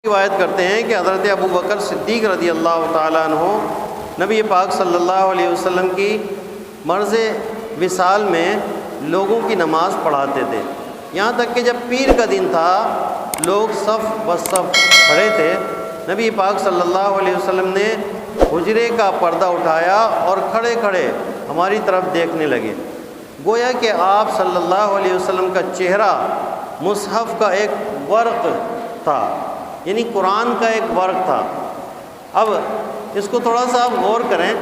روایت کرتے ہیں کہ حضرت ابو بکر صدیق رضی اللہ تعالیٰ عنہ نبی پاک صلی اللہ علیہ وسلم کی مرض وصال میں لوگوں کی نماز پڑھاتے تھے، یہاں تک کہ جب پیر کا دن تھا لوگ صف بصف کھڑے تھے، نبی پاک صلی اللہ علیہ وسلم نے حجرے کا پردہ اٹھایا اور کھڑے کھڑے ہماری طرف دیکھنے لگے، گویا کہ آپ صلی اللہ علیہ وسلم کا چہرہ مصحف کا ایک ورق تھا، یعنی قرآن کا ایک ورق تھا۔ اب اس کو تھوڑا سا آپ غور کریں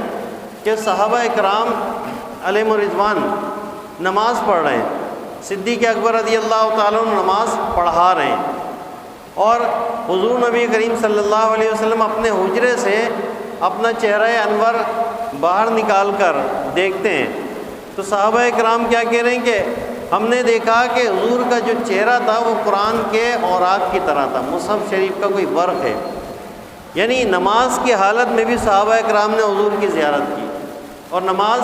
کہ صحابہ اکرام علیہم الرضوان نماز پڑھ رہے ہیں، صدیق اکبر رضی اللہ تعالیٰ عنہ نماز پڑھا رہے ہیں، اور حضور نبی کریم صلی اللہ علیہ وسلم اپنے حجرے سے اپنا چہرہ انور باہر نکال کر دیکھتے ہیں، تو صحابہ اکرام کیا کہہ رہے ہیں کہ ہم نے دیکھا کہ حضور کا جو چہرہ تھا وہ قرآن کے اوراق کی طرح تھا، مصحف شریف کا کوئی ورق ہے، یعنی نماز کی حالت میں بھی صحابہ اکرام نے حضور کی زیارت کی اور نماز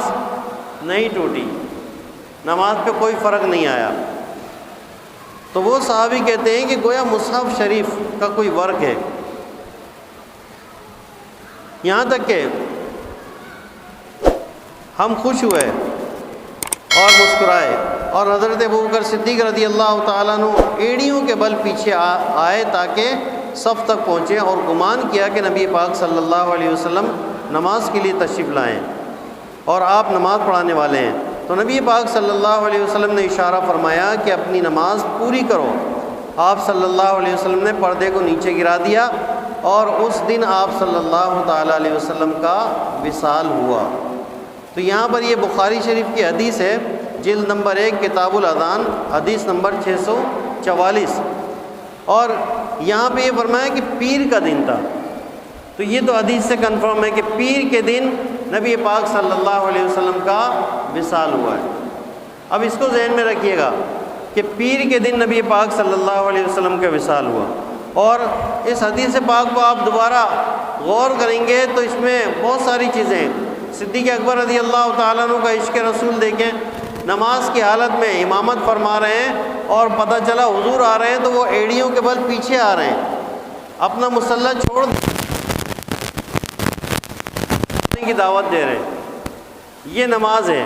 نہیں ٹوٹی، نماز پہ کوئی فرق نہیں آیا۔ تو وہ صحابی کہتے ہیں کہ گویا مصحف شریف کا کوئی ورق ہے، یہاں تک کہ ہم خوش ہوئے اور مسکرائے، اور حضرت ابوبکر صدیق رضی اللہ تعالیٰ عنہ ایڑیوں کے بل پیچھے آئے تاکہ صف تک پہنچے، اور گمان کیا کہ نبی پاک صلی اللہ علیہ وسلم نماز کے لیے تشریف لائیں اور آپ نماز پڑھانے والے ہیں، تو نبی پاک صلی اللہ علیہ وسلم نے اشارہ فرمایا کہ اپنی نماز پوری کرو۔ آپ صلی اللہ علیہ وسلم نے پردے کو نیچے گرا دیا، اور اس دن آپ صلی اللہ تعالیٰ علیہ وسلم کا وصال ہوا۔ تو یہاں پر یہ بخاری شریف کی حدیث ہے، جلد نمبر 1 کتاب الاذان، حدیث نمبر 644، اور یہاں پہ یہ فرمایا کہ پیر کا دن تھا، تو یہ تو حدیث سے کنفرم ہے کہ پیر کے دن نبی پاک صلی اللہ علیہ وسلم کا وصال ہوا ہے۔ اب اس کو ذہن میں رکھیے گا کہ پیر کے دن نبی پاک صلی اللہ علیہ وسلم کا وصال ہوا، اور اس حدیث پاک کو آپ دوبارہ غور کریں گے تو اس میں بہت ساری چیزیں ہیں۔ صدیق اکبر رضی اللہ تعالیٰ عنہ کا عشق رسول دیکھیں، نماز کی حالت میں امامت فرما رہے ہیں اور پتہ چلا حضور آ رہے ہیں تو وہ ایڑیوں کے بل پیچھے آ رہے ہیں، اپنا مصلی چھوڑ کی دعوت دے رہے ہیں، یہ نماز ہے۔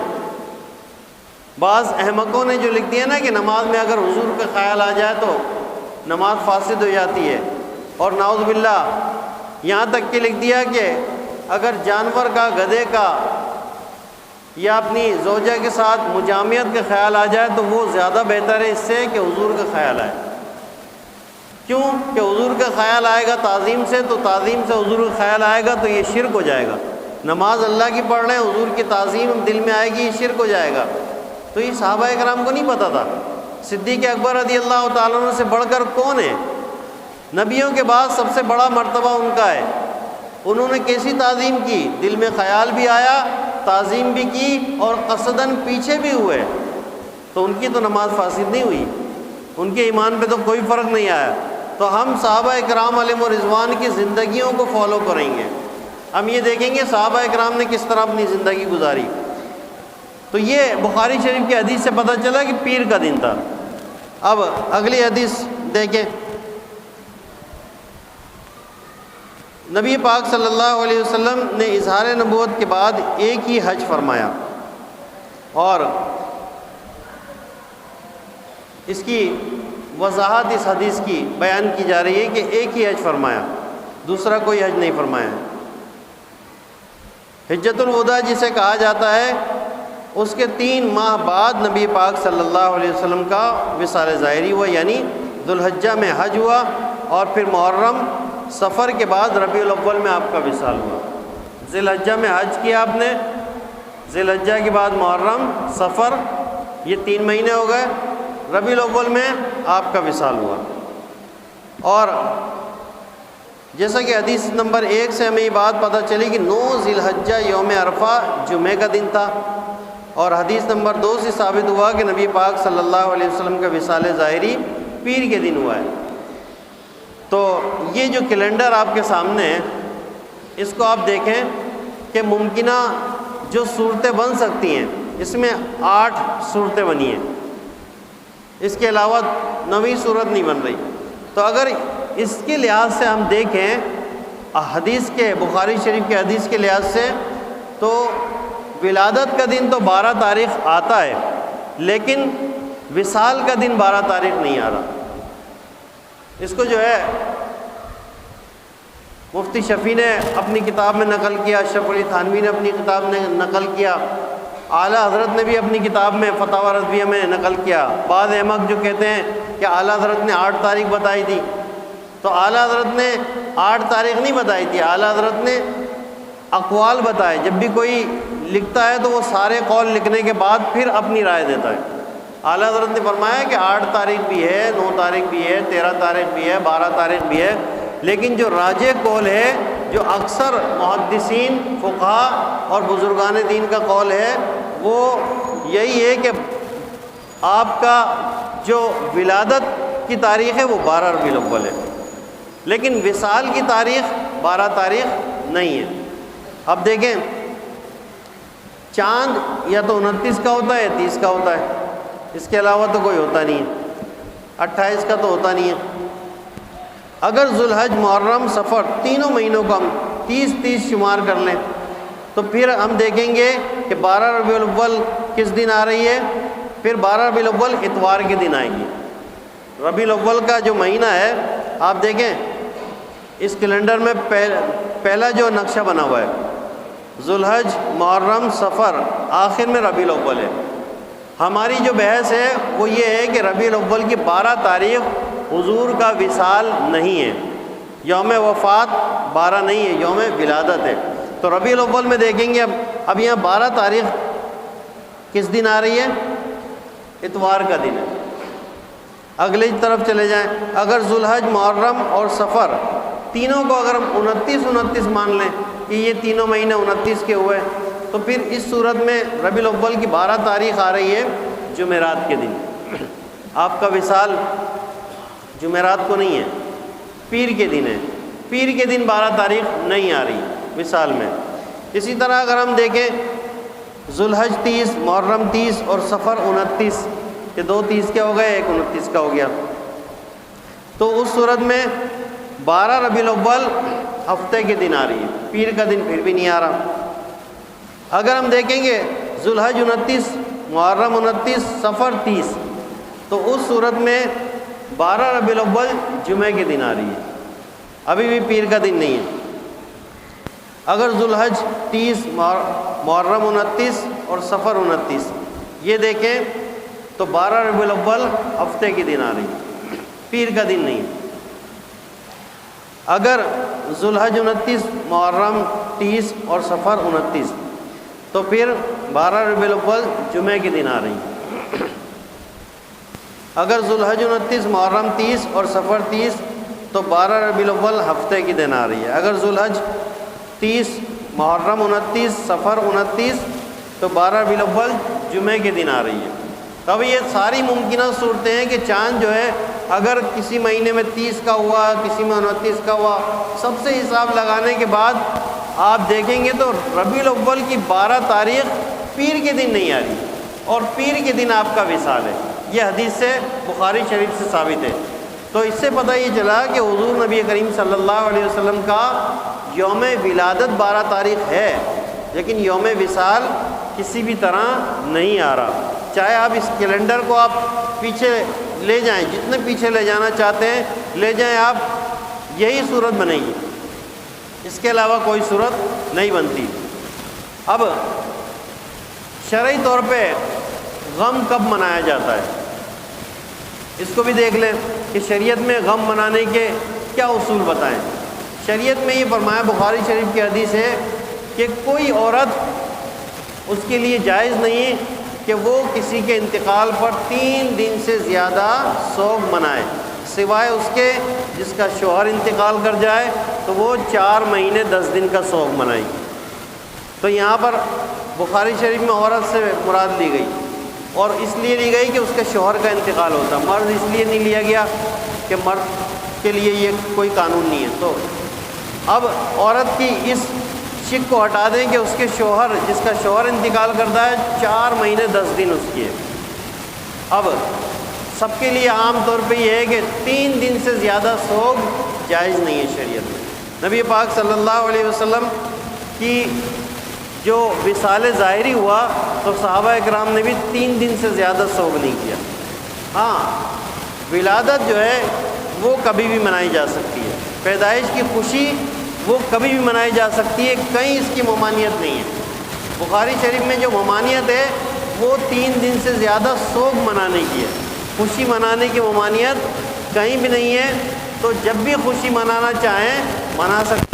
بعض احمقوں نے جو لکھ دیا نا کہ نماز میں اگر حضور کا خیال آ جائے تو نماز فاسد ہو جاتی ہے، اور نعوذ باللہ یہاں تک کہ لکھ دیا کہ اگر جانور کا، گدھے کا یا اپنی زوجہ کے ساتھ مجامعت کا خیال آ جائے تو وہ زیادہ بہتر ہے اس سے کہ حضور کا خیال آئے۔ کیوں کہ حضور کا خیال آئے گا تعظیم سے، تو تعظیم سے حضور کا خیال آئے گا تو یہ شرک ہو جائے گا۔ نماز اللہ کی پڑھ رہے ہیں، حضور کی تعظیم دل میں آئے گی، یہ شرک ہو جائے گا۔ تو یہ صحابہ اکرام کو نہیں پتہ تھا۔ صدیق اکبر رضی اللہ تعالیٰ عنہ سے بڑھ کر کون ہے؟ نبیوں کے بعد سب سے بڑا مرتبہ ان کا ہے۔ انہوں نے کیسی تعظیم کی، دل میں خیال بھی آیا، تعظیم بھی کی، اور قصداً پیچھے بھی ہوئے، تو ان کی تو نماز فاسد نہیں ہوئی، ان کے ایمان پہ تو کوئی فرق نہیں آیا۔ تو ہم صحابہ اکرام علیہم الرضوان کی زندگیوں کو فالو کریں گے، ہم یہ دیکھیں گے صحابہ اکرام نے کس طرح اپنی زندگی گزاری۔ تو یہ بخاری شریف کی حدیث سے پتہ چلا کہ پیر کا دن تھا۔ اب اگلی حدیث دیکھیں، نبی پاک صلی اللہ علیہ وسلم نے اظہار نبوت کے بعد ایک ہی حج فرمایا، اور اس کی وضاحت اس حدیث کی بیان کی جا رہی ہے کہ ایک ہی حج فرمایا، دوسرا کوئی حج نہیں فرمایا۔ حجۃ الوداع جسے کہا جاتا ہے، اس کے 3 ماہ بعد نبی پاک صلی اللہ علیہ وسلم کا وصال ظاہری ہوا، یعنی ذوالحجہ میں حج ہوا، اور پھر محرم سفر کے بعد ربیع الاول میں آپ کا وصال ہوا۔ ذی الحجہ میں حج کیا آپ نے، ذی الحجہ کے بعد محرم، سفر، یہ 3 مہینے ہو گئے، ربیع الاول میں آپ کا وصال ہوا۔ اور جیسا کہ حدیث نمبر 1 سے ہمیں یہ بات پتہ چلی کہ 9 ذی الحجہ یوم عرفہ جمعہ کا دن تھا، اور حدیث نمبر 2 سے ثابت ہوا کہ نبی پاک صلی اللہ علیہ وسلم کا وصال ظاہری پیر کے دن ہوا ہے۔ تو یہ جو کیلنڈر آپ کے سامنے ہے، اس کو آپ دیکھیں کہ ممکنہ جو صورتیں بن سکتی ہیں، اس میں 8 صورتیں بنی ہیں، اس کے علاوہ 9ویں صورت نہیں بن رہی۔ تو اگر اس کے لحاظ سے ہم دیکھیں حدیث کے بخاری شریف کے حدیث کے لحاظ سے تو ولادت کا دن تو 12 تاریخ آتا ہے، لیکن وصال کا دن 12 تاریخ نہیں آ رہا۔ اس کو جو ہے مفتی شفیع نے اپنی کتاب میں نقل کیا، اشرف علی تھانوی نے اپنی کتاب میں نقل کیا، اعلیٰ حضرت نے بھی اپنی کتاب میں فتاوی رضویہ میں نقل کیا۔ بعض احمق جو کہتے ہیں کہ اعلیٰ حضرت نے 8 تاریخ بتائی تھی، تو اعلیٰ حضرت نے 8 تاریخ نہیں بتائی تھی، اعلیٰ حضرت نے اقوال بتائے۔ جب بھی کوئی لکھتا ہے تو وہ سارے قول لکھنے کے بعد پھر اپنی رائے دیتا ہے۔ اعلیٰ حضرت نے فرمایا کہ 8 تاریخ بھی ہے، 9 تاریخ بھی ہے، 13 تاریخ بھی ہے، 12 تاریخ بھی ہے، لیکن جو راجح قول ہے، جو اکثر محدثین، فقہا اور بزرگان دین کا قول ہے، وہ یہی ہے کہ آپ کا جو ولادت کی تاریخ ہے وہ 12 ربیع الاول ہے، لیکن وصال کی تاریخ 12 تاریخ نہیں ہے۔ اب دیکھیں، چاند یا تو 29 کا ہوتا ہے یا 30 کا ہوتا ہے، اس کے علاوہ تو کوئی ہوتا نہیں ہے، 28 کا تو ہوتا نہیں ہے۔ اگر ذوالحج، محرم، صفر تینوں مہینوں کو ہم 30 شمار کر لیں تو پھر ہم دیکھیں گے کہ 12 ربیع الاول کس دن آ رہی ہے، پھر 12 ربیع الاول اتوار کے دن آئے گی۔ ربیع الاول کا جو مہینہ ہے آپ دیکھیں اس کیلنڈر میں پہلا جو نقشہ بنا ہوا ہے ذوالحج، محرم، صفر، آخر میں ربیع الاول ہے۔ ہماری جو بحث ہے وہ یہ ہے کہ ربیع الاول کی 12 تاریخ حضور کا وصال نہیں ہے، یوم وفات 12 نہیں ہے، یوم ولادت ہے۔ تو ربیع الاول میں دیکھیں گے اب یہاں 12 تاریخ کس دن آ رہی ہے، اتوار کا دن ہے۔ اگلی طرف چلے جائیں، اگر ذوالحج، محرم اور صفر تینوں کو اگر ہم 29 مان لیں کہ یہ تینوں مہینے 29 کے ہوئے، تو پھر اس صورت میں ربیع الاول کی 12 تاریخ آ رہی ہے جمعرات کے دن۔ آپ کا وصال جمعرات کو نہیں ہے، پیر کے دن ہے، پیر کے دن 12 تاریخ نہیں آ رہی وصال میں۔ اسی طرح اگر ہم دیکھیں ذوالحج 30، محرم 30 اور صفر 29، یہ 2 30 کے ہو گئے، ایک 29 کا ہو گیا، تو اس صورت میں 12 ربیع الاول ہفتے کے دن آ رہی ہے، پیر کا دن پھر بھی نہیں آ رہا۔ اگر ہم دیکھیں گے ذوالحج 29، محرم 29، صفر 30، تو اس صورت میں 12 ربیع الاول جمعے کے دن آ رہی ہے، ابھی بھی پیر کا دن نہیں ہے۔ اگر ذوالحج 30، محرم 29 اور صفر 29 یہ دیکھیں تو 12 ربیع الاول ہفتے کے دن آ رہی ہے، پیر کا دن نہیں ہے۔ اگر ذوالحج 29، محرم 30 اور صفر 29 تو پھر 12 ربیع الاول جمعے کے دن آ رہی ہے۔ اگر ذوالحج 29، محرم 30 اور صفر 30 تو 12 ربیع الاول ہفتے کی دن آ رہی ہے۔ اگر ذوالحج 30، محرم 29، صفر 29 تو 12 ربیع الاول جمعے کے دن آ رہی ہے۔ تو اب یہ ساری ممکنہ صورتیں ہیں کہ چاند جو ہے اگر کسی مہینے میں 30 کا ہوا، کسی میں 29 کا ہوا، سب سے حساب لگانے کے بعد آپ دیکھیں گے تو ربیع الاول کی 12 تاریخ پیر کے دن نہیں آ رہی، اور پیر کے دن آپ کا وصال ہے۔ یہ حدیث سے بخاری شریف سے ثابت ہے۔ تو اس سے پتہ یہ چلا کہ حضور نبی کریم صلی اللہ علیہ وسلم کا یوم ولادت 12 تاریخ ہے، لیکن یوم وصال کسی بھی طرح نہیں آ رہا۔ چاہے آپ اس کیلنڈر کو آپ پیچھے لے جائیں، جتنے پیچھے لے جانا چاہتے ہیں لے جائیں، آپ یہی صورت بنے گی، اس کے علاوہ کوئی صورت نہیں بنتی۔ اب شرعی طور پہ غم کب منایا جاتا ہے اس کو بھی دیکھ لیں کہ شریعت میں غم منانے کے کیا اصول بتائیں۔ شریعت میں یہ فرمایا، بخاری شریف کی حدیث ہے کہ کوئی عورت اس کے لیے جائز نہیں کہ وہ کسی کے انتقال پر 3 دن سے زیادہ سوگ منائے، سوائے اس کے جس کا شوہر انتقال کر جائے تو وہ 4 مہینے 10 دن کا سوگ منائے۔ تو یہاں پر بخاری شریف میں عورت سے مراد لی گئی، اور اس لیے لی گئی کہ اس کے شوہر کا انتقال ہوتا، مرد اس لیے نہیں لیا گیا کہ مرد کے لیے یہ کوئی قانون نہیں ہے۔ تو اب عورت کی اس شک کو ہٹا دیں کہ اس کے شوہر جس کا شوہر انتقال کرتا ہے 4 مہینے 10 دن اس کی ہے۔ اب سب کے لیے عام طور پہ یہ ہے کہ 3 دن سے زیادہ سوگ جائز نہیں ہے شریعت میں۔ نبی پاک صلی اللہ علیہ وسلم کی جو وصال ظاہری ہوا تو صحابہ اکرام نے بھی 3 دن سے زیادہ سوگ نہیں کیا۔ ہاں ولادت جو ہے وہ کبھی بھی منائی جا سکتی ہے، پیدائش کی خوشی وہ کبھی بھی منائی جا سکتی ہے، کہیں اس کی ممانعت نہیں ہے۔ بخاری شریف میں جو ممانعت ہے وہ 3 دن سے زیادہ سوگ منانے کی ہے، خوشی منانے کی ممانعت کہیں بھی نہیں ہے۔ تو جب بھی خوشی منانا چاہیں منا سکتے